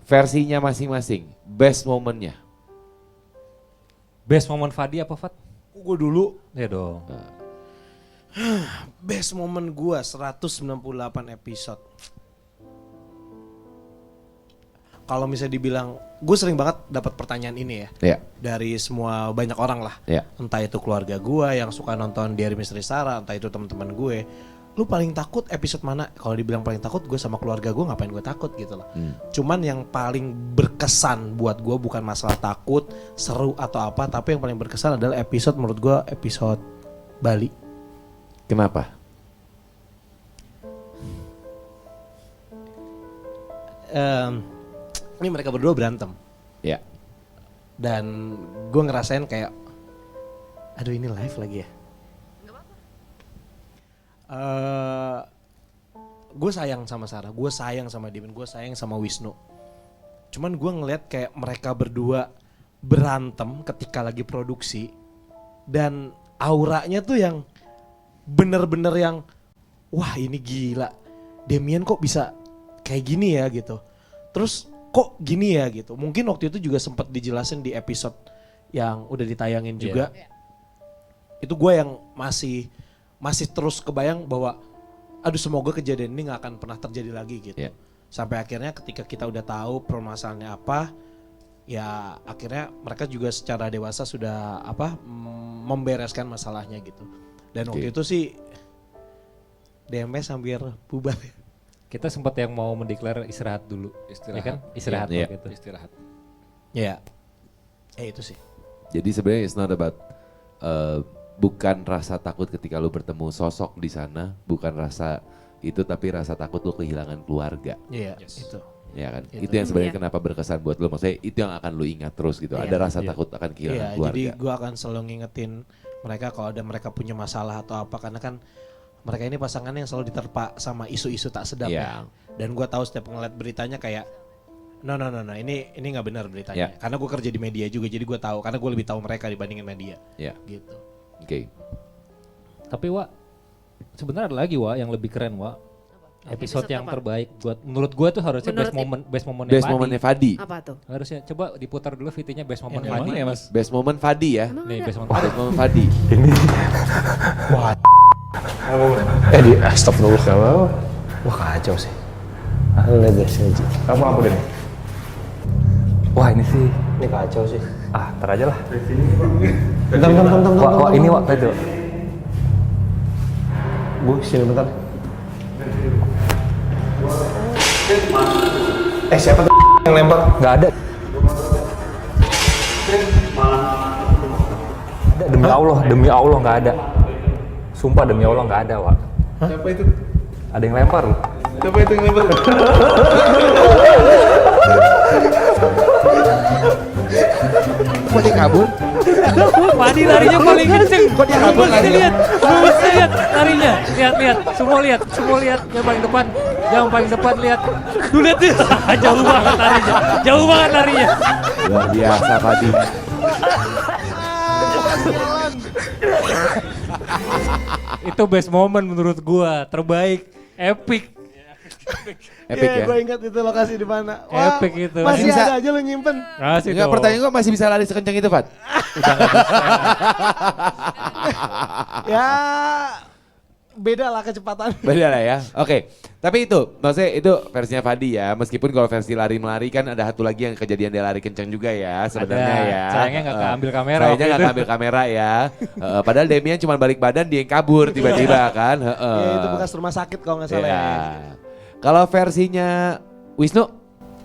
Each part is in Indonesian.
versinya masing-masing, best momennya. Best moment Fadi apa Fat? Gue dulu. Ya dong. Best moment gue 198 episode. Kalau misalnya dibilang, gue sering banget dapat pertanyaan ini ya. Iya. Dari semua banyak orang lah. Iya. Entah itu keluarga gue yang suka nonton Diary Misteri Sarah, entah itu teman-teman gue. Lu paling takut episode mana? Kalau dibilang paling takut, gue sama keluarga gue, ngapain gue takut gitu loh. Cuman yang paling berkesan buat gue bukan masalah takut, seru atau apa, tapi yang paling berkesan adalah episode menurut gue episode Bali. Kenapa? Ini mereka berdua berantem. Ya. Dan gue ngerasain kayak, aduh ini live lagi ya. Gue sayang sama Sarah, gue sayang sama Dimin, gue sayang sama Wisnu. Cuman gue ngeliat kayak mereka berdua berantem ketika lagi produksi. Dan auranya tuh yang bener-bener yang, wah ini gila, Demian kok bisa kayak gini ya gitu. Terus kok gini ya gitu. Mungkin waktu itu juga sempat dijelasin di episode yang udah ditayangin juga. Itu gue yang masih terus kebayang bahwa aduh semoga kejadian ini gak akan pernah terjadi lagi gitu. Sampai akhirnya ketika kita udah tahu permasalahannya apa, ya akhirnya mereka juga secara dewasa sudah membereskan masalahnya gitu. Dan waktu itu sih DMS hampir bubar. Kita sempat yang mau mendeklar istirahat dulu. Ya kan? Istirahat gitu. Istirahat. Ya itu sih. Jadi sebenarnya it's not about bukan rasa takut ketika lu bertemu sosok di sana, bukan rasa itu, tapi rasa takut lu kehilangan keluarga. Iya, itu. Ya kan? Itu yang sebenarnya kenapa berkesan buat lu, maksudnya itu yang akan lu ingat terus gitu. Ada rasa takut akan kehilangan keluarga. Jadi gua akan selalu ngingetin mereka kalau ada mereka punya masalah atau apa, karena kan mereka ini pasangan yang selalu diterpa sama isu-isu tak sedap ya. Dan gua tahu setiap ngeliat beritanya kayak no, ini nggak benar beritanya. Karena gue kerja di media juga, jadi gue tahu. Karena gue lebih tahu mereka dibandingin media. Gitu. Oke. Tapi Wak, sebenarnya ada lagi Wak yang lebih keren Wak. Episode yang terbaik buat menurut gue tuh harusnya best momennya Fadi. Apa tuh? Harusnya coba diputar dulu VT-nya best moment Fadi ya Mas. Best moment Fadi ya. Nih best moment Best moment Fadi. Ini wah di stop dulu kalau wah kacau sih. Lihat deh sini. Kamu apa deh? Wah ini sih, ini kacau sih. Ntar aja lah. Bentar. Wah ini Wak itu. Bu sini bentar. Siapa tuh yang lempar? Gak ada. Ada demi Allah nggak ada. Sumpah demi Allah nggak ada Wak. Siapa itu? Ada yang lempar loh. Siapa itu yang lempar? Kok dia kabur? Fadi larinya paling kenceng. Kok dia kabur larinya? Lihat larinya. Lihat. Semua lihat. Yang paling depan lihat. Tuh lihat dia. Jauh banget larinya. Luar biasa Fadi. Itu best moment menurut gua, terbaik, epic. Epic ya. Gue ingat itu lokasi di mana. Wah, Epic itu. Masih Bisa. ada aja lo nyimpen. Kasih Enggak, dong. pertanyaan gua masih bisa lari sekencang itu, Fat? Ya beda lah kecepatan. Beda lah ya. Oke. Tapi itu, maksudnya itu versinya Fadi ya. Meskipun kalau versi lari-melari kan ada satu lagi yang kejadian dia lari kencang juga ya sebenarnya ya. Sayangnya nggak keambil kamera. Sayangnya nggak keambil kamera ya. Padahal Demian cuma balik badan, dia yang kabur tiba-tiba kan. Ya, itu bekas rumah sakit kalau nggak salah ya. Kalau versinya Wisnu?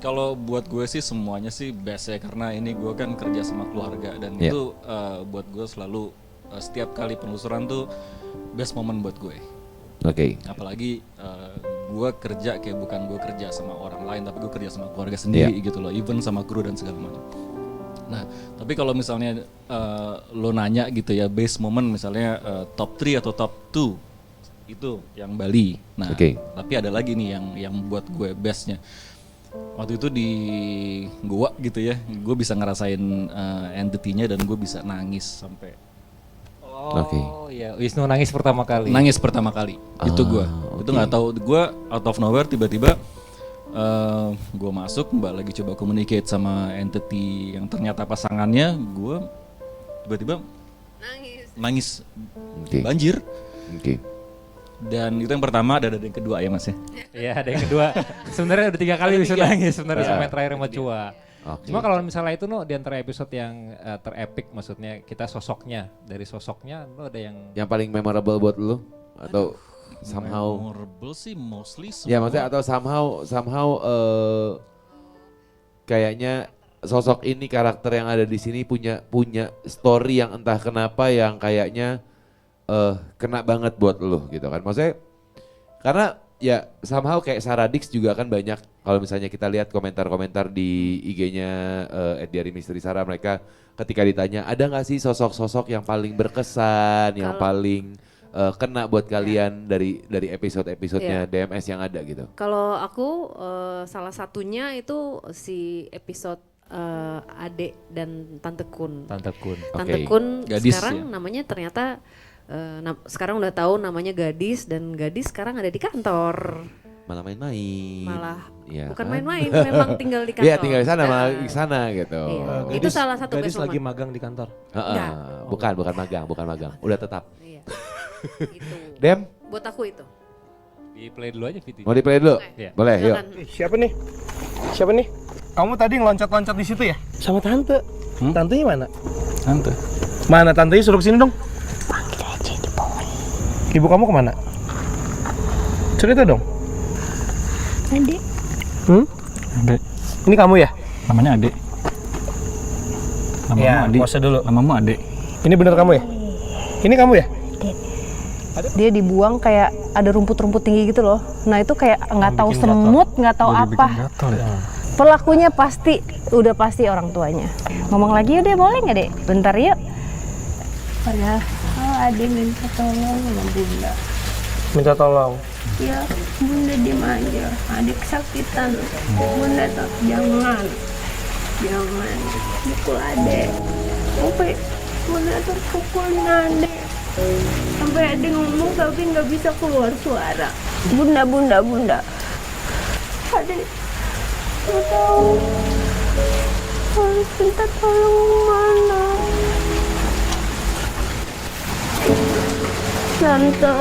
Kalau buat gue sih semuanya sih best ya, karena ini gue kan kerja sama keluarga dan itu buat gue selalu setiap kali penelusuran tuh best moment buat gue. Oke. Apalagi gue kerja kayak bukan gue kerja sama orang lain, tapi gue kerja sama keluarga sendiri gitu loh, even sama kru dan segala macam. Nah, tapi kalau misalnya lo nanya gitu ya, best moment misalnya top 3 atau top 2 itu yang Bali. Nah, tapi ada lagi nih yang buat gue bestnya. Waktu itu di Goa gitu ya, gue bisa ngerasain entity-nya dan gue bisa nangis sampai. Oh iya, Wisnu nangis pertama kali. Nangis pertama kali, itu gue. Itu nggak tahu, gue out of nowhere tiba-tiba gue masuk, Mbak lagi coba communicate sama entity yang ternyata pasangannya, gue tiba-tiba nangis Oke. banjir. Oke. Dan itu yang pertama, ada yang kedua ya Mas ya. Iya, ada yang kedua. Sebenarnya udah 3 kali bisa nangis sebenarnya sampai terakhir sama Cua. Oke. Cuma kalau misalnya itu di antara episode yang terepik, maksudnya kita sosoknya, dari sosoknya lo ada yang paling memorable buat lu atau somehow Memorable sih mostly semua. ya maksudnya atau somehow kayaknya sosok ini, karakter yang ada di sini punya story yang entah kenapa yang kayaknya kena banget buat lo gitu kan. Maksudnya karena ya somehow kayak Saradix juga kan banyak, kalau misalnya kita lihat komentar-komentar di IG-nya Diary Misteri Sarah, mereka ketika ditanya ada nggak sih sosok-sosok yang paling berkesan, yang paling kena buat kalian dari episode-episodenya DMS yang ada gitu. Kalau aku salah satunya itu si episode Ade dan Tante Kun. Tante Kun. Tante Oke. Kun Gadis, sekarang ya? namanya ternyata sekarang udah tahu namanya Gadis, dan Gadis sekarang ada di kantor. Malah main-main. Malah ya, bukan kan? main-main, memang tinggal di kantor. Iya tinggal di sana, malah Nah, di sana gitu. Iya. Itu salah satu Gadis best lagi moment. magang di kantor. Heeh, Enggak. bukan magang, udah tetap. Iya. Itu. Dem, Buat aku itu. Di play dulu aja Viti. mau di play dulu? Iya. Boleh, yuk. Silakan. Siapa nih? Siapa nih? Kamu tadi ngeloncat-loncat di situ ya? Sama tante. Tantenya mana? Tante. Mana tantenya, suruh kesini dong. Ibu kamu kemana? Cerita dong. Adik, Ade. Ini kamu ya? Namanya Ade. Namamu Ya, Ade. pose dulu. Namamu Ade. Ini bener kamu ya? Ini kamu ya? dia dibuang kayak ada rumput-rumput tinggi gitu loh. Nah itu kayak nggak tahu bikin gatal. semut, nggak tahu Jadi apa. bikin gatal ya. Pelakunya udah pasti orang tuanya. Ngomong lagi yuk deh, boleh nggak deh? Bentar yuk. Padahal adik minta tolong sama bunda. Minta tolong. Ya bunda diem aja, adik kesakitan. Bunda tak jangan pukul adek. Sampai bunda terpukulin adek. Sampai adik ngomong tapi nggak bisa keluar suara. Bunda. Adek nggak tahu harus minta tolong mana. Tante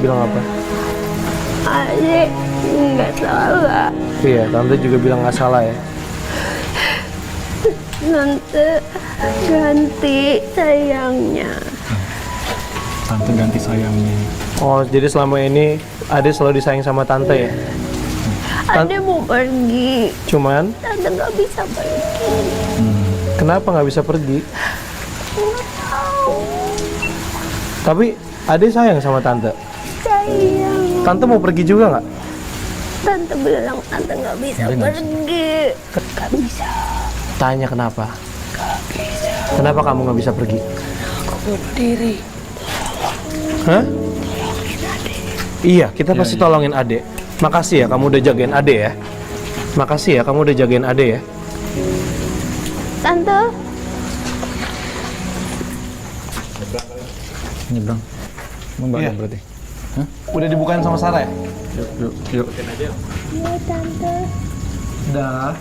bilang apa? Adek nggak salah. Iya, tante juga bilang nggak salah ya. Tante ganti sayangnya. Tante ganti sayangnya. Oh, jadi selama ini Ade selalu disayang sama tante ya? Adek mau pergi, Cuman, tante nggak bisa pergi. kenapa nggak bisa pergi? Nggak tahu. Tapi Ade sayang sama tante. Sayang. Tante mau pergi juga nggak? Tante bilang tante nggak bisa pergi. Nggak bisa. Tanya kenapa? Kenapa kamu nggak bisa pergi? Aku berdiri. Hah? Iya, kita pasti tolongin Ade. Makasih ya kamu udah jagain Ade ya. Makasih ya kamu udah jagain Ade ya. Tante. Nyebrang. Emang Iya. berarti. Udah dibukain sama Sarah ya? Yuk. Iya tante. Udah.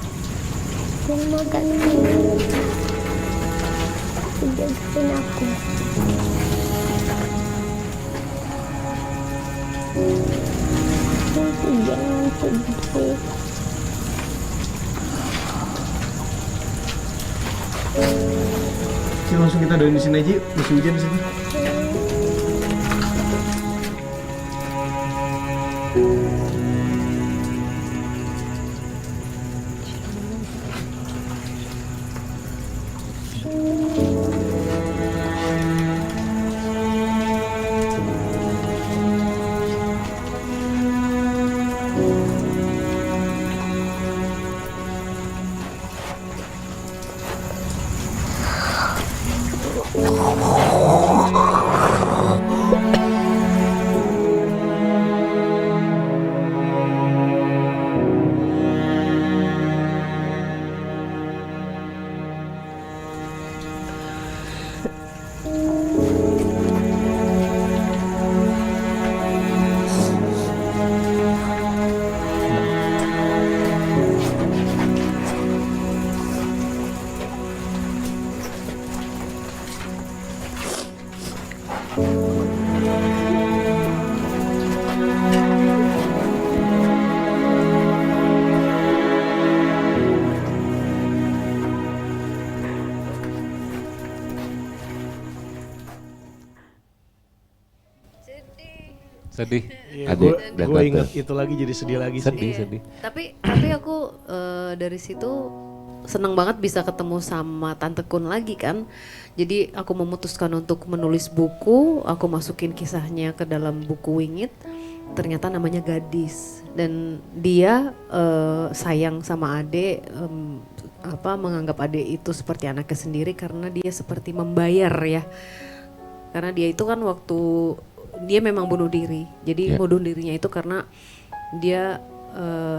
Terima kasih. Jagain aku. Jangan sedih. Yuk langsung kita doain di sini aja, masih hujan di sini. Sedih. Adik dan Gue tante. inget itu lagi jadi sedih lagi sih. Sedih, Iya. sedih. Tapi aku dari situ seneng banget bisa ketemu sama Tante Kun lagi kan. Jadi aku memutuskan untuk menulis buku, aku masukin kisahnya ke dalam buku Wingit. Ternyata namanya Gadis dan dia sayang sama Ade, menganggap Ade itu seperti anaknya sendiri karena dia seperti membayar ya. Karena dia itu kan waktu dia memang bunuh diri. Jadi Yeah. bunuh dirinya itu karena dia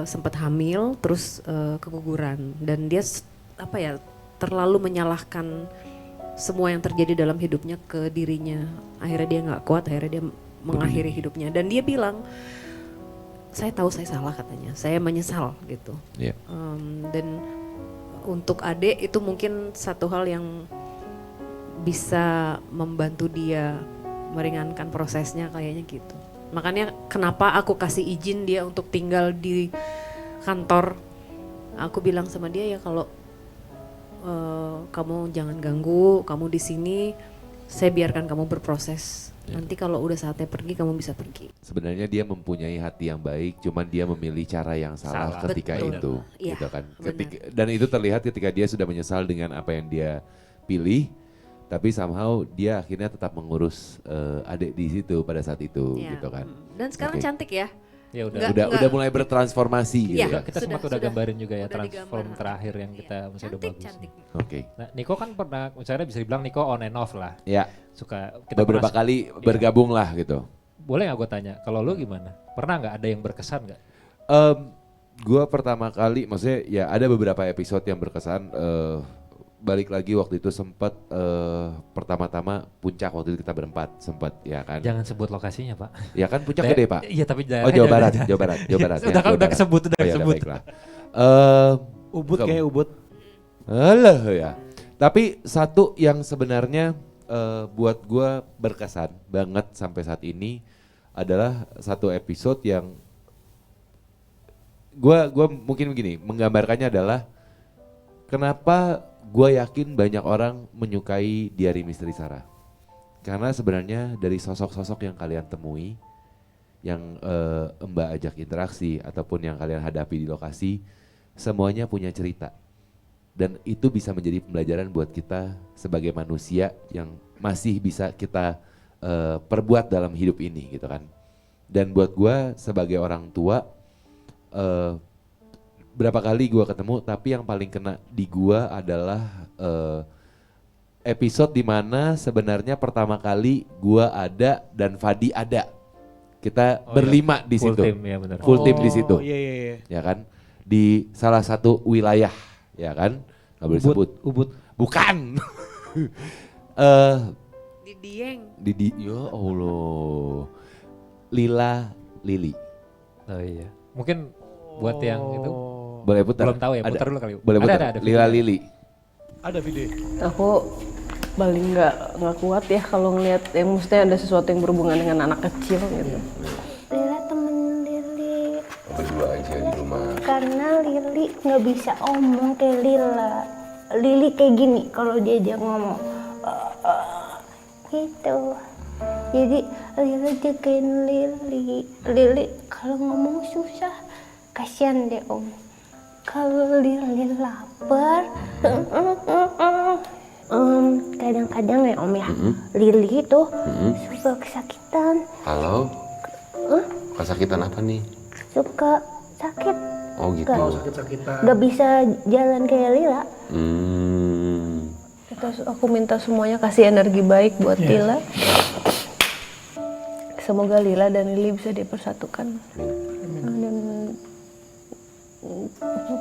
sempat hamil terus keguguran dan dia terlalu menyalahkan semua yang terjadi dalam hidupnya ke dirinya. Akhirnya dia nggak kuat, akhirnya dia mengakhiri hidupnya dan dia bilang, saya tahu saya salah katanya, saya menyesal gitu. Iya. Dan untuk Ade itu mungkin satu hal yang bisa membantu dia meringankan prosesnya kayaknya gitu. Makanya kenapa aku kasih izin dia untuk tinggal di kantor. Aku bilang sama dia ya kalau kamu jangan ganggu, kamu di sini, saya biarkan kamu berproses. Nanti kalau udah saatnya pergi, kamu bisa pergi. Sebenarnya dia mempunyai hati yang baik, cuman dia memilih cara yang salah ketika Betul. itu, Iya, gitu kan. benar. Dan itu terlihat ketika dia sudah menyesal dengan apa yang dia pilih, tapi somehow dia akhirnya tetap mengurus adik di situ pada saat itu, Iya. gitu kan. Dan sekarang Oke. cantik ya. Ya udah. Nggak- Udah mulai bertransformasi gitu Iya. ya. Kita sempat Sudah, udah gambarin juga ya udah transform digambar. terakhir yang Iya. kita misalnya udah bagus. Cantik. Oke. Nah, Niko kan pernah, misalnya bisa dibilang Niko on and off lah. Ya, Suka kita beberapa pernah- kali bergabung lah gitu. Boleh nggak gue tanya, kalau lu gimana? Pernah nggak ada yang berkesan nggak? Gua pertama kali, maksudnya ya ada beberapa episode yang berkesan. Balik lagi waktu itu sempat pertama-tama puncak waktu itu kita berempat sempat ya kan. Jangan sebut lokasinya pak. Ya kan puncak gede pak. Iya tapi Oh Jawa Barat, Jawa Barat, Jawa Barat. Udah kan udah kesebut, udah Oh, ya, kesebut. baiklah. Ubud Kamu- kayak Ubud. Alah ya. Tapi satu yang sebenarnya buat gua berkesan banget sampai saat ini adalah satu episode yang gua mungkin begini menggambarkannya adalah kenapa gua yakin banyak orang menyukai Diari Misteri Sarah. Karena sebenarnya dari sosok-sosok yang kalian temui, yang Mbak ajak interaksi ataupun yang kalian hadapi di lokasi, semuanya punya cerita. Dan itu bisa menjadi pembelajaran buat kita sebagai manusia yang masih bisa kita perbuat dalam hidup ini gitu kan. Dan buat gua sebagai orang tua, berapa kali gua ketemu, tapi yang paling kena di gua adalah episode dimana sebenarnya pertama kali gua ada dan Fadi ada. Kita Oh, berlima di Full situ. team ya benar. Full team di situ. Iya iya iya. Ya kan, di salah satu wilayah, ya kan, nggak boleh sebut. Ubud. Bukan. Di Dieng. Ya Allah, Lili. Oh iya. Mungkin buat yang itu Boleh putar? belum tahu ya, Ada. putar dulu kali. Boleh putar? Ada Lila Lili. Ada video. Aku paling nggak kuat ya kalau ngelihat yang maksudnya ada sesuatu yang berhubungan dengan anak kecil gitu. Lila temen Lili Berdua aja di rumah. karena Lili nggak bisa omong kayak Lila. Lili kayak gini kalau diajak ngomong gitu. Jadi Lila jagain Lili. Lili kalau ngomong susah, kasihan deh om. Kalau Lili lapar, kadang-kadang ya om ya, Lili itu suka kesakitan, Halo? Kesakitan apa nih? suka sakit. Oh gitu. Gak bisa jalan kayak Lila. Aku minta semuanya kasih energi baik buat Lila. Semoga Lila dan Lili bisa dipersatukan. Dan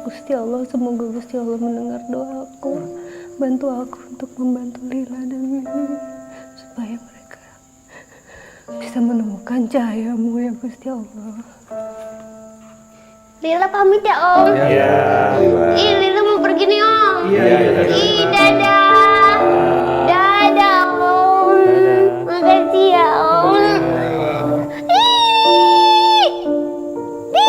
Gusti Allah, semoga Gusti Allah mendengar doaku. Bantu aku untuk membantu Lila dan Lili supaya mereka bisa menemukan cahayamu ya Gusti Allah. Lila pamit ya om. Iya. Ih Lila mau pergi nih om. Ih dadah. Dadah om. Makasih ya om. Ih. Ih.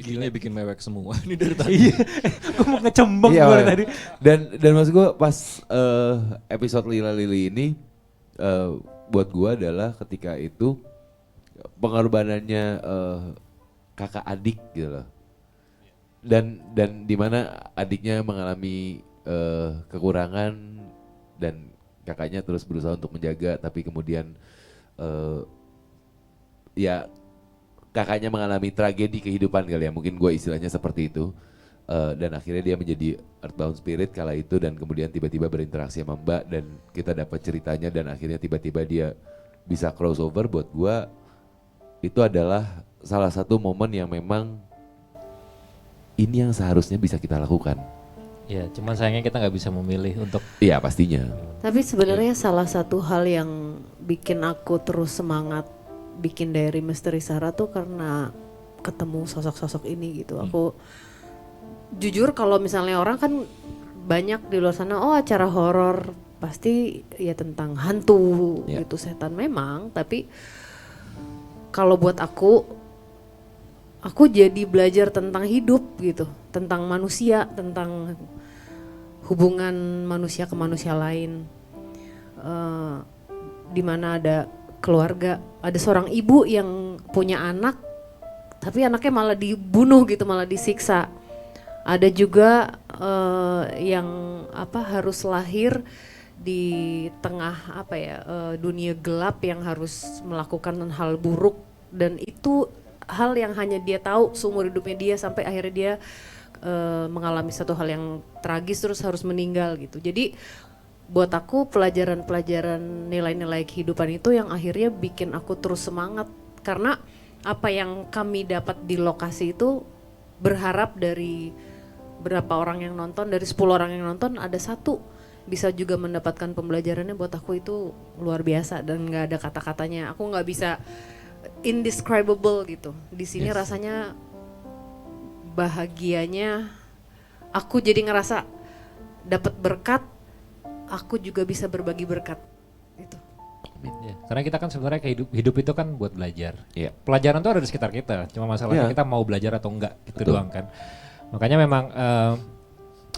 Giginya bikin mewek semua ini dari tadi. Iya, gue mau ngecembeng Iya, gue Pak. tadi. Dan maksud gue pas episode Lila Lili ini buat gue adalah ketika itu pengorbanannya kakak adik gitu loh. Dan di mana adiknya mengalami kekurangan dan kakaknya terus berusaha untuk menjaga, tapi kemudian ya kakaknya mengalami tragedi kehidupan kali ya, mungkin gue istilahnya seperti itu. Dan akhirnya dia menjadi earthbound spirit kala itu, dan kemudian tiba-tiba berinteraksi sama Mbak dan kita dapat ceritanya, dan akhirnya tiba-tiba dia bisa crossover. Buat gue itu adalah salah satu momen yang memang ini yang seharusnya bisa kita lakukan. Ya, cuman sayangnya kita nggak bisa memilih untuk. Iya pastinya. Tapi sebenarnya salah satu hal yang bikin aku terus semangat bikin Diary Misteri Sarah tuh karena ketemu sosok-sosok ini gitu. Aku jujur kalau misalnya orang kan banyak di luar sana, oh acara horor pasti ya tentang hantu gitu, setan memang. Tapi kalau buat aku jadi belajar tentang hidup gitu, tentang manusia, tentang hubungan manusia ke manusia lain. Di mana ada keluarga, ada seorang ibu yang punya anak, tapi anaknya malah dibunuh gitu, malah disiksa. Ada juga yang harus lahir di tengah dunia gelap yang harus melakukan hal buruk, dan itu hal yang hanya dia tahu seumur hidupnya dia, sampai akhirnya dia mengalami satu hal yang tragis terus harus meninggal gitu. Jadi buat aku pelajaran-pelajaran nilai-nilai kehidupan itu yang akhirnya bikin aku terus semangat, karena apa yang kami dapat di lokasi itu berharap dari berapa orang yang nonton, dari 10 orang yang nonton ada satu bisa juga mendapatkan pembelajarannya. Buat aku itu luar biasa dan nggak ada kata-katanya. Aku nggak bisa indescribable gitu. Di sini rasanya bahagianya aku jadi ngerasa dapat berkat, aku juga bisa berbagi berkat itu. Ya, karena kita kan sebenarnya hidup itu kan buat belajar. Iya. Pelajaran tuh ada di sekitar kita, cuma masalahnya kita mau belajar atau enggak gitu. Betul. Doang kan. Makanya memang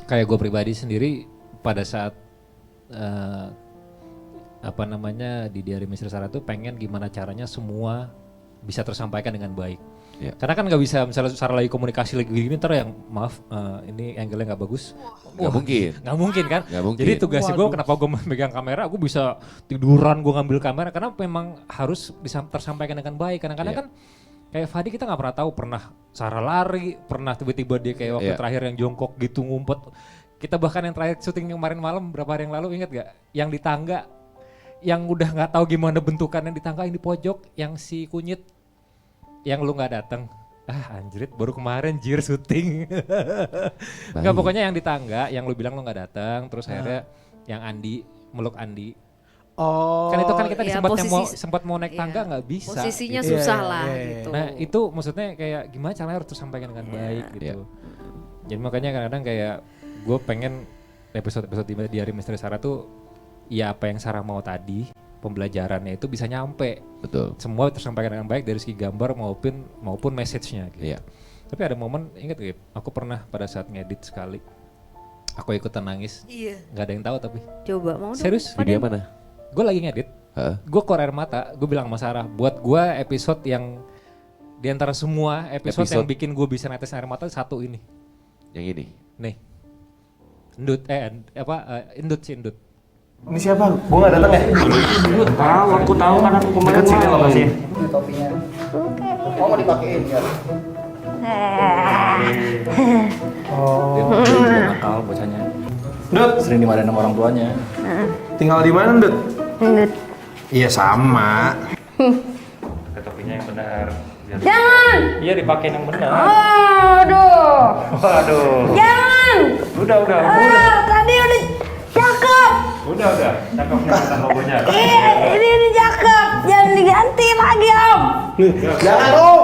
kayak gue pribadi sendiri pada saat di Diary Misteri Sarah tuh pengen gimana caranya semua bisa tersampaikan dengan baik. Ya. Karena kan nggak bisa misalnya Sarah lagi komunikasi lagi gini ntar yang maaf ini angle-nya nggak bagus. Nggak mungkin. Nggak mungkin kan. Gak mungkin. Jadi tugasnya gue kenapa gue megang kamera, gue bisa tiduran gue ngambil kamera karena memang harus tersampaikan dengan baik. Kadang-kadang kan kayak Fadi kita nggak pernah tahu, pernah Sarah lari, pernah tiba-tiba dia kayak waktu terakhir yang jongkok gitu ngumpet. Kita bahkan yang terakhir syuting kemarin malam berapa hari yang lalu, ingat gak? Yang di tangga, yang udah nggak tahu gimana bentukannya di tangga, yang di pojok, yang si kunyit, yang lu nggak datang. Anjrit, baru kemarin jir syuting. Enggak, pokoknya yang di tangga, yang lu bilang lu nggak datang, terus akhirnya yang Andi, meluk Andi. Oh. Kan itu kan kita sempat mau naik tangga nggak bisa. Posisinya gitu. susah lah gitu. Nah itu maksudnya kayak gimana caranya harus tersampaikan dengan baik gitu. Jadi makanya kadang-kadang kayak gue pengen episode-episode Diary Misteri Sarah tuh ya apa yang Sarah mau tadi, pembelajarannya itu bisa nyampe. Betul. Semua tersampaikan dengan baik dari segi gambar maupun message-nya gitu. Iya. Tapi ada momen, ingat gak? Aku pernah pada saat ngedit sekali, aku ikutan nangis. Iya. Gak ada yang tahu tapi. Coba mau dong. Serius? Video mana? Gue lagi ngedit, gue keluar air mata, gue bilang sama Sarah, buat gue episode yang di antara semua episode yang bikin gue bisa netes air mata satu ini. Yang ini? Nih. Endut. Ini siapa? Gue gak datang ya? Tahu, aku tahu kan aku kemarin sini lokasinya. Topinya. Oh, mau dipakein ya? Dia juga nakal bocahnya. Dut, Sering dimarahin sama orang tuanya. tinggal di mana, Dut? Dut. Iya sama. Pakai topinya yang benar. Jangan! Iya, dipakein yang benar. Aduh! Waduh. Jangan! Udah. Tadi udah cakep! Udah. Cakep nih kata logonya. Ini udah cakep! Jangan diganti lagi, Om! Jangan, Om!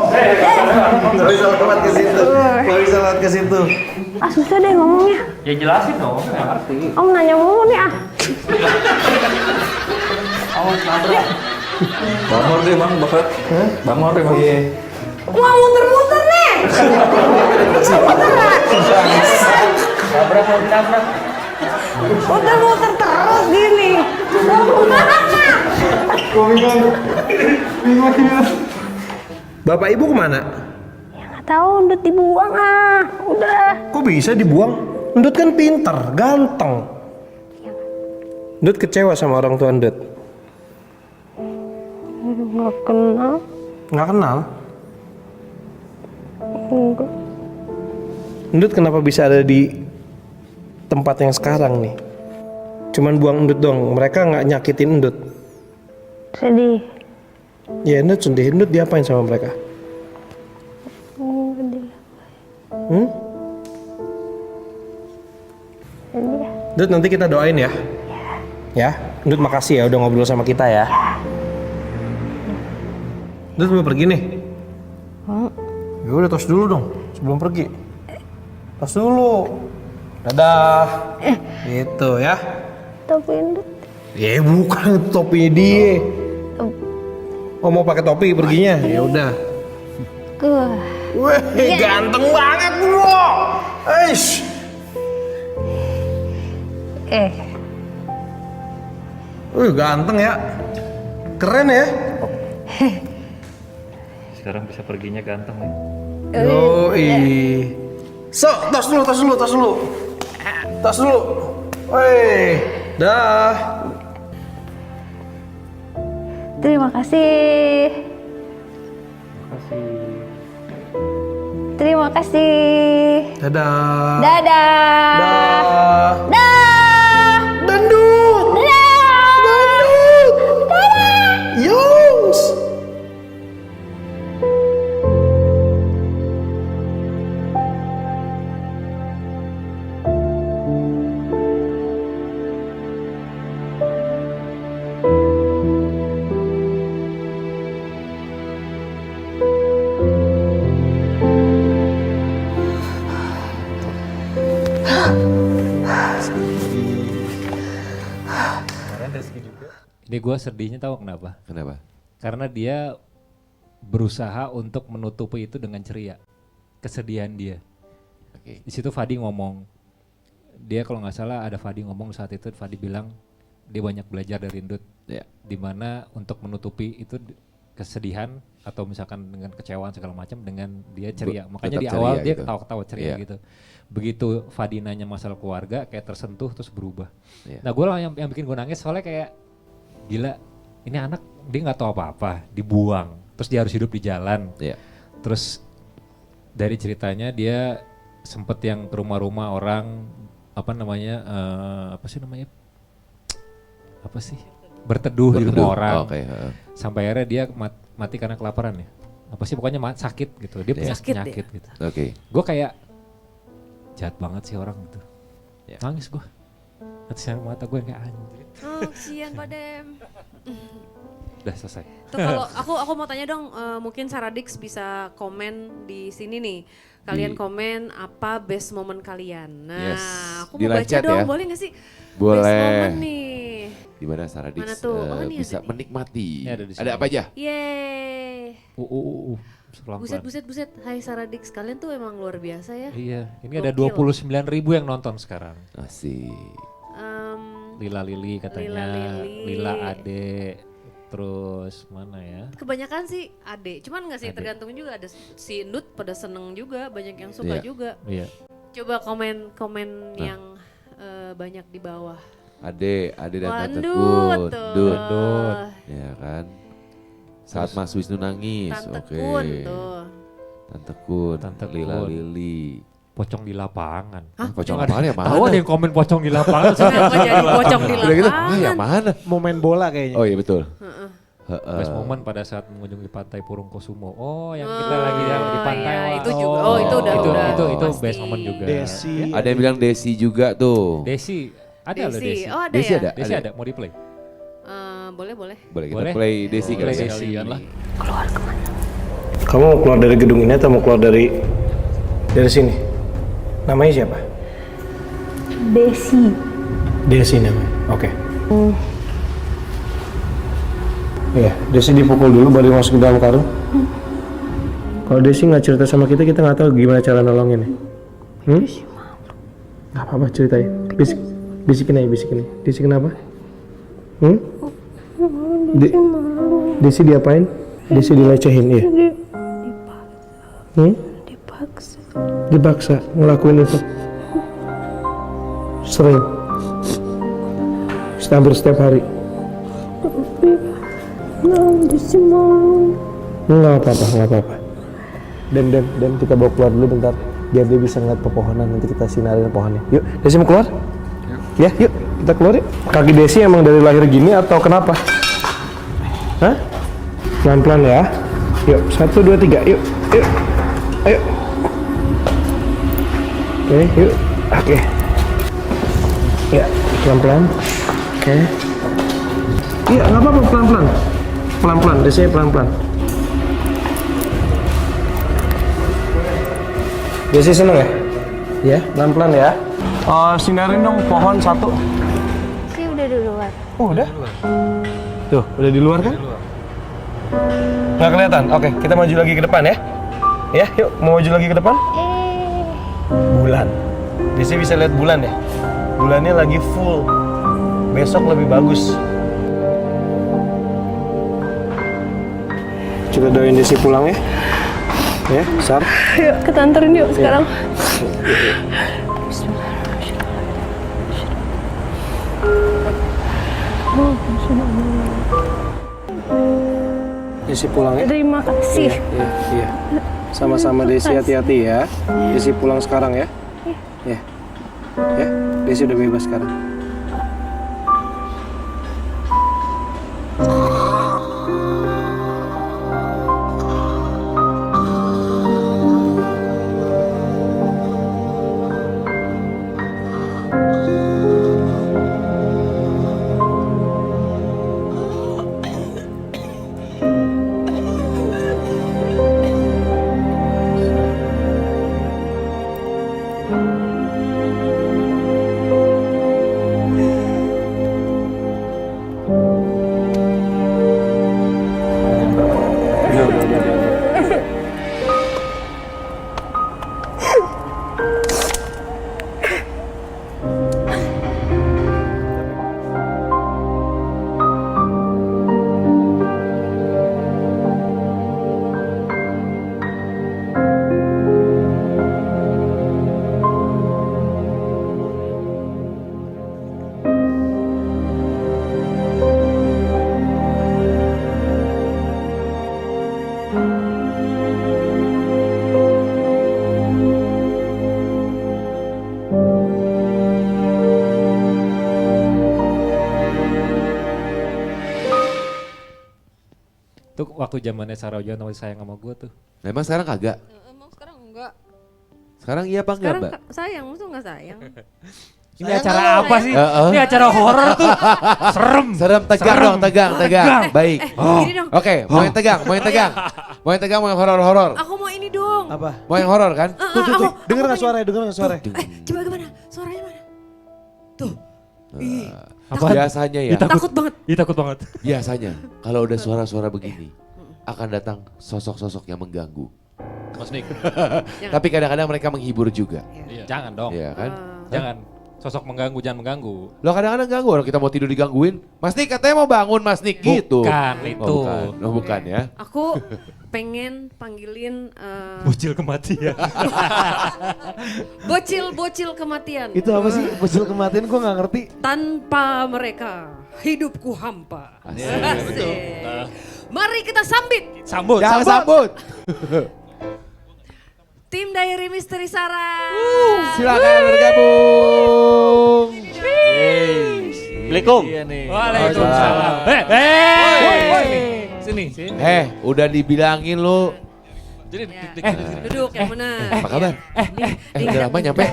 Gak bisa lewat ke situ. Gak bisa lewat ke situ. Susah deh ngomongnya. Ya jelasin dong, nggak ngerti. Om nanya mulu nih Awas nabrak. Bangor deh bang, bakat. Bangor deh bang. Mau muter-muter nih! Muter-muter terus gini. Bapak ibu kemana? Nggak tahu, Ndut dibuang udah. Kok bisa dibuang? Ndut kan pinter, ganteng. Ndut kecewa sama orang tua Ndut? Nggak kenal. Nggak kenal? Enggak. Ndut kenapa bisa ada di tempat yang sekarang nih? Cuman buang Ndut dong, mereka nggak nyakitin Ndut. Sedih. Ya Ndut sedih, Ndut diapain sama mereka? Sedih. Sedih. Ndut nanti kita doain ya. Ya, Ndut makasih ya udah ngobrol sama kita ya. Ndut mau pergi nih? Ya udah tos dulu dong sebelum pergi. Tos dulu. Dadah. Gitu ya. Tapi Ndut. Ya bukan topinya dia. Oh mau pakai topi perginya? Ya udah. Wih, ganteng banget bro. Eish. Ganteng ya. Keren ya. Sekarang bisa perginya ganteng nih. Yoi. So, tos dulu. Tas dulu. Woi, dah. Terima kasih. Terima kasih. Dadah. Dadah. Dah. Dah. Dandut. Yongs. Ini gue sedihnya tahu kenapa? Kenapa? Karena dia berusaha untuk menutupi itu dengan ceria, kesedihan dia. Oke. Di situ Fadi ngomong, dia kalau nggak salah ada Fadi ngomong saat itu, Fadi bilang dia banyak belajar dari Ndut, Ya. dimana untuk menutupi itu kesedihan atau misalkan dengan kecewaan segala macam dengan dia ceria. Makanya tetap di awal ceria dia gitu. ketawa-ketawa ceria Iya. gitu. Begitu Fadi nanya masalah keluarga kayak tersentuh terus berubah. Iya. Nah gue lah yang bikin gue nangis soalnya kayak gila, ini anak dia nggak tahu apa-apa, dibuang, terus dia harus hidup di jalan. Iya. Terus dari ceritanya dia sempet yang ke rumah-rumah orang apa namanya berteduh di rumah orang. Oke, heeh. Sampai akhirnya dia mati karena kelaparan ya. Apa sih pokoknya sakit gitu. Dia punya Sakit penyakit gitu. Oke. Gue kayak jahat banget sih orang gitu. Ya. Nangis gue. Air mata gue kayak anjir. Oh, kesian Pak Dem. Udah selesai. Tuh kalau aku mau tanya dong, mungkin Saradix bisa komen di sini nih. Kalian komen apa best moment kalian. Nah, Yes. aku Di mau live baca chat dong, ya? boleh gak sih? Boleh. Best moment nih. Di mana Saradix Mana tuh? Oh, ini bisa ada nih. menikmati. Ini ada di sini. Ada apa aja? Yeay. Pelan-pelan. Buset. Hai Saradix, kalian tuh emang luar biasa ya. Iya, ini ada Gokil. 29.000 yang nonton sekarang. Asik. Lila Lili katanya, Lila Ade, terus mana ya? Kebanyakan sih Ade, cuman nggak sih Ade. tergantung juga, ada si Ndut pada seneng juga, banyak yang suka Iya. juga. Iya. Coba komen yang banyak di bawah. Ade dan Wah, Tante Ndut Kun. tuh. Ndut. Ya kan. Saat Mas Wisnu nangis. Tante Oke. Kun tuh. Tante Kun, Tante Lila Kun. Lili. Pocong di lapangan. Pocong apaan ya? Tahu ada yang komen pocong di lapangan. Kenapa jadi pocong di Udah gitu, lapangan? yang mana? Mau main bola kayaknya. Oh iya betul. Best moment pada saat mengunjungi pantai Purungkusumo. Oh, yang kita lagi di pantai. iya, wah. itu juga. Oh, itu udah itu pasti. best moment juga. Desi. Ada yang bilang Desi juga tuh. Desi, ada loh Desi. Oh ada Desi ya? ada? Desi ada, mau di play. Boleh. Boleh kita Boleh? play Desi Play kali ya? Desi lah. Kamu mau keluar dari gedung ini atau mau keluar dari sini? Namanya siapa? Desi. Desi namanya. Oke. Iya, Desi dipukul dulu baru masuk ke dalam karung. Kalau Desi nggak cerita sama kita nggak tahu gimana cara nolongin. Nggak apa-apa ceritain. Bisikin aja, bisikin. Desi kenapa? Desi diapain? Desi dilecehin, iya. Dipaksa ngelakuin itu. Sering. Hampir setiap hari. Desi mau. Nggak apa-apa. Dem kita bawa keluar dulu bentar biar dia bisa ngeliat pepohonan, nanti kita sinarin pohonnya. Yuk, Desi mau keluar? Ya, yuk kita keluar yuk. Kaki Desi emang dari lahir gini atau kenapa? Hah? Pelan-pelan ya. Yuk, 1, 2, 3, yuk. Ayo. Oke, yuk. Oke. Ya, pelan-pelan. Oke. Iya, nggak apa-apa, pelan-pelan. Pelan-pelan, Desi pelan-pelan. Desi seneng ya? Ya, pelan-pelan ya. Sinarin dong pohon 1. Sih udah di luar. Oh, udah? Tuh, udah di luar kan? Nggak kelihatan? Oke, kita maju lagi ke depan ya. Ya, yuk, mau maju lagi ke depan? Bulan. Desi bisa lihat bulan ya? Bulannya lagi full. Besok lebih bagus. Coba doain Desi pulang ya. Ya, Sar. Yuk kita anterin yuk sekarang. Desi pulang ya. Terima kasih. Iya. Sama-sama Desi, hati-hati ya. Desi pulang sekarang ya. Ya. Ya, Desi udah bebas sekarang. Tuh waktu zamannya Sarah Ojan masih sayang sama gue tuh. Memang sekarang kagak? Emang sekarang enggak. Sekarang iya apa enggak, Sekarang Mbak? sayang, maksudnya enggak sayang. Ini acara apa sih? Ini acara horor tuh. Serem, tegang dong, tegang. Baik. Gini dong. Oke, mau yang tegang. Mau yang horor-horor. Aku mau ini dong. Apa? Mau yang horor kan? Tuh. Dengar nggak suaranya? Coba gimana? Suaranya mana? Tuh. Biasanya ya. Takut banget. Ih takut banget. Biasanya kalau udah suara-suara begini akan datang sosok-sosok yang mengganggu. Mas Nick. Tapi kadang-kadang mereka menghibur juga. Jangan dong. Iya kan? Jangan. Sosok mengganggu, jangan mengganggu. Lo kadang-kadang ganggu orang kita mau tidur digangguin. Mas Nick katanya mau bangun Mas Nick gitu. Bukan itu. Oh, bukan ya. Aku pengen panggilin Bocil kematian. bocil kematian. Itu apa sih? Bocil kematian gue nggak ngerti. Tanpa mereka hidupku hampa. Asik. Mari kita sambit. Sambut. Sambut. Tim Diary Misteri Sarah. Silakan bergabung. Assalamualaikum. Waalaikumsalam. Sini. Udah dibilangin lu. Duduk yang benar. Apa kabar? Udah lama nyampe.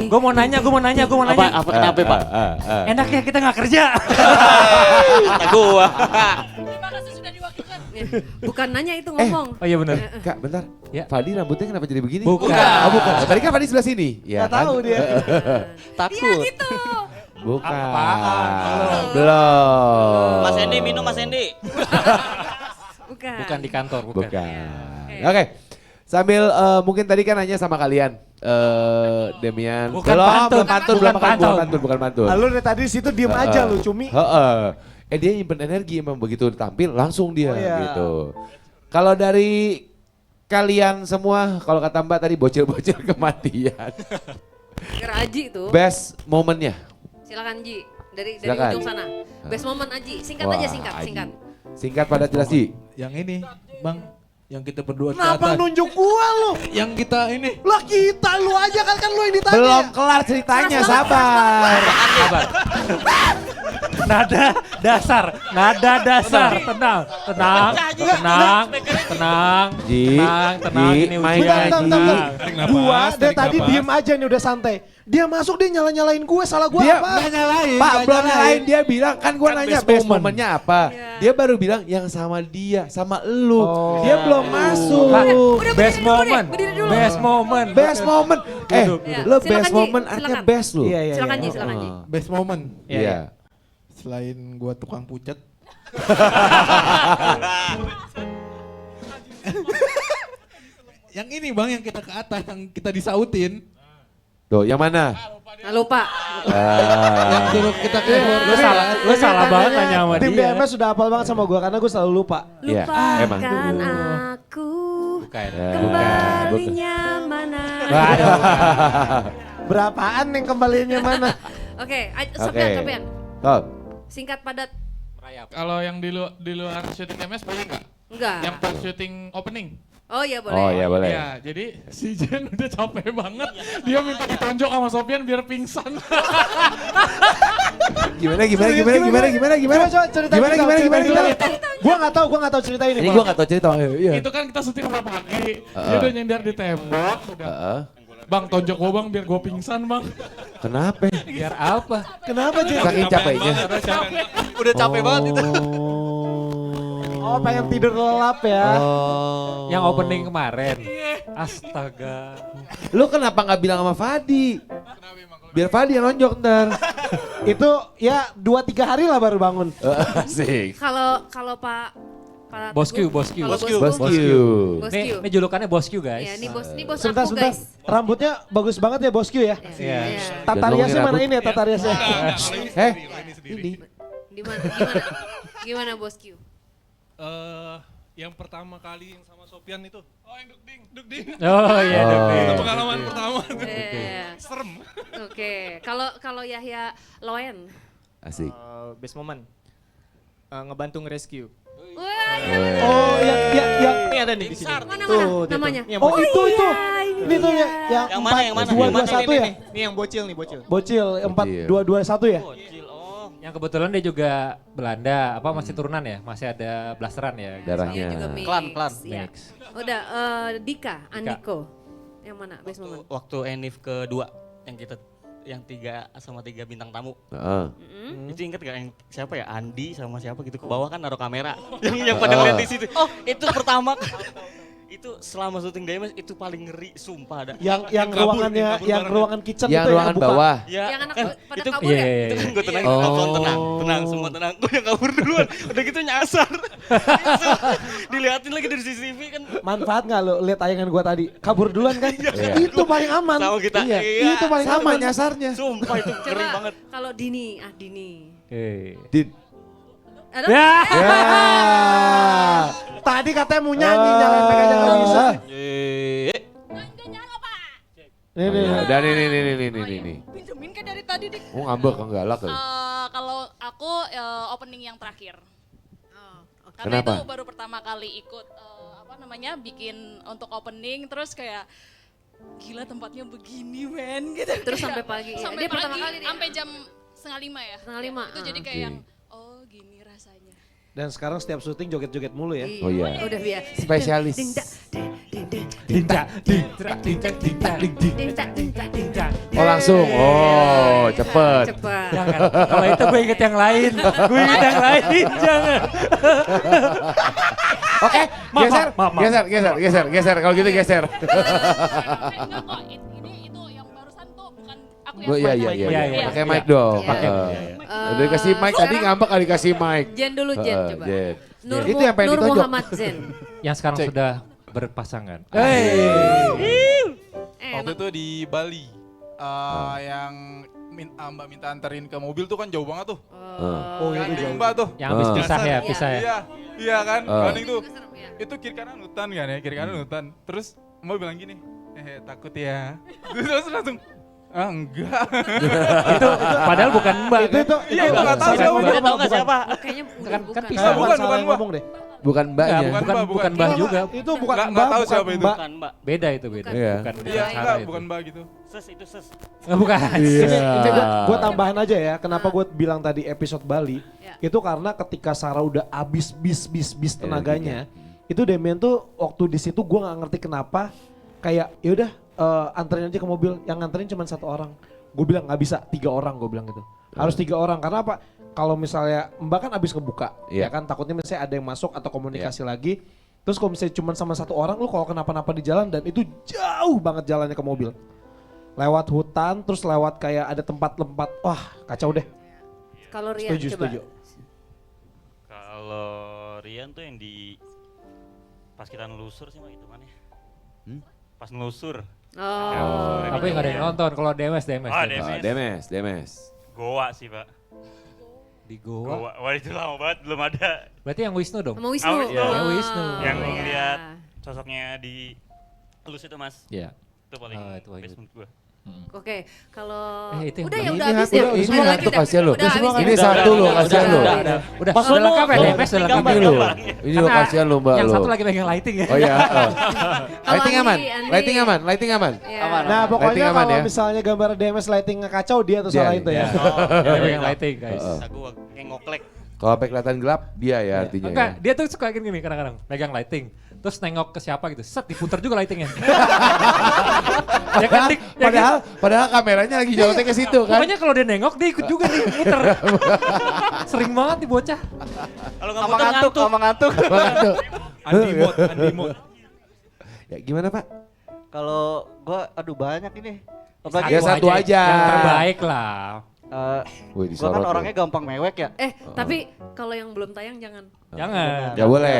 Gue mau nanya. Apa kenapa Pak? Enak ya kita nggak kerja. Kata gua. Terima kasih sudah diwakilkan. Bukan nanya itu ngomong. Oh iya benar. Kak, bentar. Ya. Fadi rambutnya kenapa jadi begini? Bukan. Oh, bukan. Tadi kan Fadi sebelah sini. Ya, Nggak tahu dia. Takut. Gitu. Bukan. Belum. Mas Hendy minum Mas Hendy. Bukan. Bukan di kantor, bukan. Oke. Sambil mungkin tadi kan nanya sama kalian. Demian. Bukan pantun. Bukan pantun. Lu dari tadi situ diem aja lu, Cumi. Dia nyimpen energi emang begitu tampil langsung dia Oh, iya. gitu. Kalau dari kalian semua, kalau kata Mbak tadi bocil-bocil kematian. Kira Aji tuh. Best momennya. Silakan Ji. Dari Silakan. ujung sana. Best moment Aji. Singkat Wah, aja singkat. Aji. Singkat. Singkat padat jelas Ji. Yang ini, Bang, yang kita berdua ke Kenapa atas. nunjuk gua lu? Yang kita ini. Lah kita lu aja kan lu yang ditanya. Belum kelar ceritanya, sabar. Nada dasar. Tenang. Ji, Tenang. Ji, Ini main ujian. Ji. Bentar. Tarik napas, Gua dari tarik tadi napas. diem aja nih udah santai. Dia masuk dia nyalain gue, salah gue Dia apa? nyalain. Pak, belum nyalain, dia bilang kan gua Kan nanya best best moment. momennya apa. Dia baru bilang yang sama dia, sama elu. Dia belum masuk. Pak, Udah, best berdiri dulu deh, moment. berdiri dulu. Best moment. Best moment. Duduk. Iya, Lo silakan, best Ji, moment artinya silakan. best lo. Iya, Silakan Ji, silakan Ji. Best moment. Iya. Selain gua tukang pucet. Yang ini Bang, yang kita ke atas, yang kita disautin. Tuh, yang mana? Nah, lupa. Yang suruh kita ke Lu salah banget nanya sama Tim dia. DMS sudah hafal banget sama gue karena gue selalu lupa. Iya, emang. Lupakan aku. Bukan. Kembalinya mana. Berapaan yang kembalinya mana? Oke, Oke. Sofian. Top. Singkat padat. Kalau yang di luar syuting MS boleh nggak? Enggak. Yang pas syuting opening? Oh iya boleh. Oh iya boleh. Ya, jadi si Jen udah capek banget. Dia minta ditonjok sama Sofian biar pingsan. Gimana? Coba cerita Gimana? Gue nggak tahu cerita ini. Ini gua nggak tahu cerita. Iya. Itu kan kita syuting sama pagi. Dia udah nyender di tembok. Udah. Bang, tonjok gua bang biar gua pingsan bang. Kenapa? Biar apa? Kenapa Jen? Saking capeknya. Udah capek banget itu. Oh pengen tidur lelap ya. Yang opening kemarin. Astaga. Lu kenapa nggak bilang sama Fadi? Biar Fadi yang nonjok ntar. Itu ya 2-3 hari lah baru bangun. Asik. Kalau Pak Bosku. Kalau Bosku. Ini julukannya Bosku guys. Ya, ini bos Sebentar. aku guys. Rambutnya bagus banget ya bosku ya. Iya. Tata riasnya mana ini ya tata riasnya? Ini. Gimana bosku? Yang pertama kali yang sama Sofian itu. Oh yang dugding. Oh iya. Itu pengalaman pertama. Serem. Oke. Kalau Yahya Loen. Asik. Best moment. Ngebantu nge-rescue. Oh yang Ini ada nih di sini. Mana Tuh, namanya? Oh itu. Ini tuh Yang mana, yang mana? 221 ya? Ini yang bocil nih, bocil. Bocil 4221 ya? Yang kebetulan dia juga Belanda, masih turunan ya? Masih ada blasteran ya? Darahnya. Juga mix. Klan. Iya. Mix. Udah Dika, Andiko. Yang mana best moment? Waktu Enif kedua yang kita yang 3 sama 3 bintang tamu. Itu inget gak yang siapa ya? Andi sama siapa gitu ke bawah kan naruh kamera. yang pada ngeliat di situ. Oh, itu pertama. Itu selama syuting DMS itu paling ngeri sumpah ada. Yang ruangannya, yang ruangan kitchen Yang itu ruangan buka. bawah. Ya, Yang anak kan, pada itu, kabur ya? Itu kan gue tenang, tenang, semua tenang. Gue yang kabur duluan, udah gitu nyasar. Dilihatin lagi dari CCTV kan. Manfaat nggak lo lihat tayangan gua tadi? Kabur duluan kan? Itu paling aman. Sama kita. Iya. Itu paling Sama aman. nyasarnya. Sumpah itu ngeri banget. Kalau Dini. Din. Aduh. Ya. Tadi katanya mau nyanyi, jangan aja nggak bisa. Nih. Dan ini. Pinjemin kan dari tadi dik. Oh ngambek galak kali. Kalau aku opening yang terakhir. Karena Kenapa? itu baru pertama kali ikut bikin untuk opening terus kayak gila tempatnya begini men gitu. Terus sampai pagi. Sampai Dia pertama pagi, kali dia. sampai jam 4:30 ya. 4:30. Itu jadi kayak yang oh gini rasanya. Dan sekarang setiap syuting joget-joget mulu ya. Oh iya. Udah biasa. Spesialis. Oh langsung. Oh cepet. Jangan. Kalau itu gue inget yang lain. Jangan. Oke, geser. Kalau gitu geser. Enggak kok, ini itu yang barusan tuh bukan aku yang Iya. Pakai mic dong. Udah dikasih mic tadi ngambek kali dikasih mic. Jen dulu Jen coba. Itu yang pengen Nur ditonjok. Muhammad Zain. Yang sekarang sudah berpasangan. Waktu itu di Bali, yang Mbak minta anterin ke mobil tuh kan jauh banget tuh. Oh iya, Gandeng Mbak tuh. Yang habis pisah ya, pisah ya. Iya kan, gandeng tuh. Itu kiri kanan hutan kan ya, kiri kanan hutan. Terus Mbak bilang gini, takut ya. Terus langsung, enggak. itu padahal bukan Mbak. Itu iya itu nggak tahu siapa. Dia tahu nggak siapa? Kayaknya Kan Bisa pisah. bukan Mbak ngomong deh. Bukan mbaknya. Bukan Mbak juga. Itu bukan Nggak Mbak, tahu bukan siapa itu. Mbak. Bukan Mbak. Beda itu beda. Iya. Bukan Iya Sarah enggak, itu. bukan Mbak gitu. Ses itu ses. Bukan. Itu gue tambahan aja ya, kenapa gue bilang tadi episode Bali, itu karena ketika Sarah udah abis bis tenaganya, itu Demian tuh waktu di situ gue nggak ngerti kenapa, kayak yaudah anterin aja ke mobil, yang nganterin cuma 1 orang. Gue bilang nggak bisa, 3 orang gue bilang gitu. Harus 3 orang, karena apa? Kalau misalnya Mbak kan abis kebuka, ya kan takutnya misalnya ada yang masuk atau komunikasi lagi. Terus kalau misalnya cuma sama 1 orang, lu kalau kenapa-napa di jalan dan itu jauh banget jalannya ke mobil. Lewat hutan, terus lewat kayak ada tempat-tempat, wah kacau deh. Kalau Rian coba. Setuju. Kalau Rian tuh yang di pas kita nelusur sih mah itu kan ya. Pas nelusur. Oh. Tapi nggak ada yang nonton. Kalau DMS. Demes. Goa sih Pak. Di Goa. Wah itu lama banget belum ada. Berarti yang Wisnu dong? Sama Wisnu. Yang Wisnu. Yang lihat sosoknya di elus itu Mas. Iya. Itu paling itu paling best menurut gue. Oke, kalau itu yang udah ya ini udah habis ya. Ini Semua satu udah. kasihan lo. Udah habis. Ini satu lo kasihan lo. Udah lengkap ya DMS udah lengkap Ini lo. Ini lo kasihan lo mbak Yang lo. satu lagi pegang lighting ya. Oh iya. Lighting aman. Andi- Lighting aman. Lighting aman. Nah pokoknya Lighting aman kalau ya. misalnya gambar DMS lighting ngekacau dia tuh salah itu ya. Dia pegang lighting guys. Aku kayak ngoklek. Kalau sampai kelihatan gelap dia ya artinya. Enggak, Ya. dia tuh suka gini kadang-kadang megang lighting. Terus nengok ke siapa gitu, set diputer juga lightingnya. Ya kan, Dik? Ya kan? Padahal kameranya lagi jauhnya ke situ kan. Pokoknya kalau dia nengok dia ikut juga nih muter. Sering banget nih bocah. Kalau nggak muter ngantuk. Ngantuk. Andi mode. Ya gimana Pak? Kalau gua aduh banyak ini. Ya satu aja. Yang terbaik lah. Wih, Gua kan disorot orangnya gampang mewek ya. Tapi kalau yang belum tayang jangan. Jangan. Ya boleh.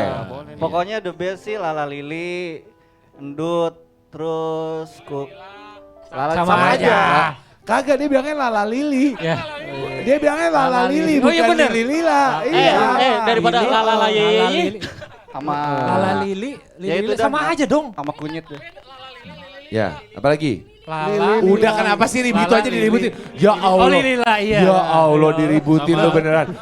Pokoknya the best sih Lala Lili, Endut, terus Lala Sama aja. Kagak dia bilangnya Lala Lili. Ya. Dia bilangnya Lala Lili Oh iya bukan bener. Lili Lila. Iya. Daripada Lili, Lala Yeye. sama Lala Lili, Ya itu dah, sama aja dong. sama kunyit deh. Ya, apalagi? Lala. Udah kenapa sih ribut Lala aja Lili. diributin? Ya Allah. Oh Lili lah, iya. Ya Allah diributin lo beneran.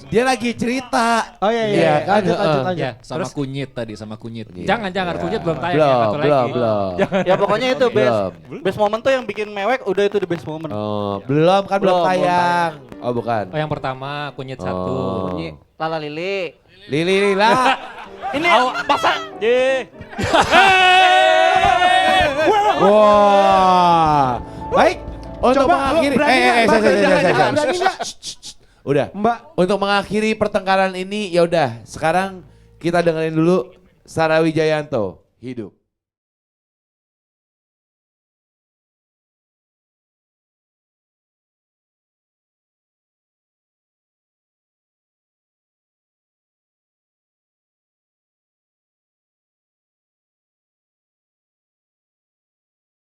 Dia lagi cerita. Oh iya kan? lanjut. Ya, Sama terus kunyit tadi, sama kunyit. jangan kunyit belum tayang ya, satu lagi. Belum. Ya pokoknya itu Belum. best moment tuh yang bikin mewek udah itu the best moment. Oh, belum kan belum Belum tayang. Oh bukan. Oh yang pertama kunyit Oh. satu. Lala Lili. Lili Lila. Ini masa? Wah. Baik. Untuk Coba, mengakhiri. lo berani nggak? Mbak, berani nggak? Udah. Mbak. Untuk mengakhiri pertengkaran ini ya udah. Sekarang kita dengerin dulu Sarah Wijayanto. Hidup.